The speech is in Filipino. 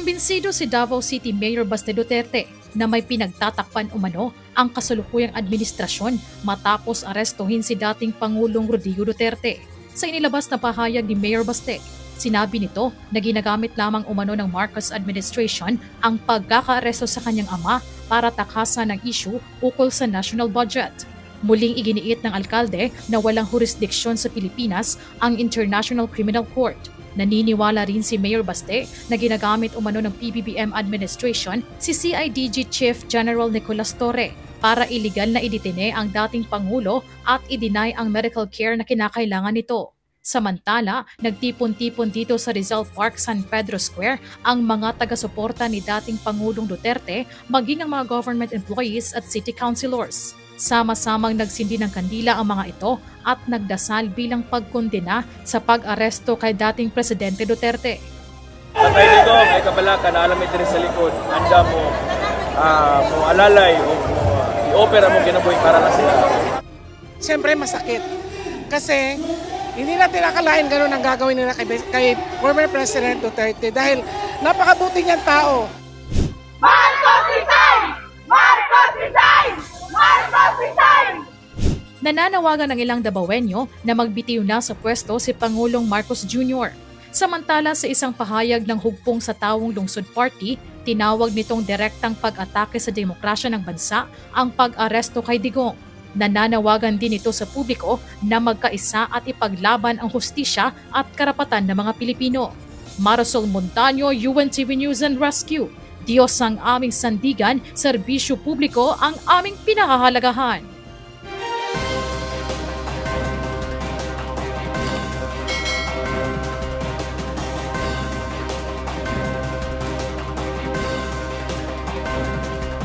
Kumbinsido si Davao City Mayor Baste Duterte na may pinagtatakpan umano ang kasalukuyang administrasyon matapos arestuhin si dating Pangulong Rodrigo Duterte. Sa inilabas na pahayag ni Mayor Baste, sinabi nito na ginagamit lamang umano ng Marcos administration ang pagkakaaresto sa kanyang ama para takasan ng issue ukol sa national budget. Muling iginiit ng alkalde na walang jurisdiksyon sa Pilipinas ang International Criminal Court. Naniniwala rin si Mayor Baste na ginagamit umano ng PBBM administration si CIDG Chief General Nicolas Torre para iligal na idetine ang dating Pangulo at i-deny ang medical care na kinakailangan nito. Samantala, nagtipon-tipon dito sa Rizal Park, San Pedro Square ang mga taga-suporta ni dating Pangulong Duterte maging ang mga government employees at city councilors. Sama-samang nagsindi ng kandila ang mga ito at nagdasal bilang pagkondena sa pag-aresto kay dating Presidente Duterte. Patay dito, ay kabala ka na alam ito sa likod, anda mo alalay o i-opera mo kinabuhi para lang sila. Siyempre masakit kasi hindi natin akalain gano'n ang gagawin nila kay former President Duterte dahil napakabuti niyang tao. Marcos resign! Marcos resign! Marcos resign! Nananawagan ng ilang Dabawenyo na magbitiw na sa pwesto si Pangulong Marcos Jr. Samantala sa isang pahayag ng hugpong sa Tawong Lungsod Party, tinawag nitong direktang pag-atake sa demokrasya ng bansa ang pag-aresto kay Digong. Nananawagan din ito sa publiko na magkaisa at ipaglaban ang hustisya at karapatan ng mga Pilipino. Marisol Montaño, UNTV News and Rescue. Diyos ang aming sandigan, serbisyo publiko ang aming pinahahalagahan.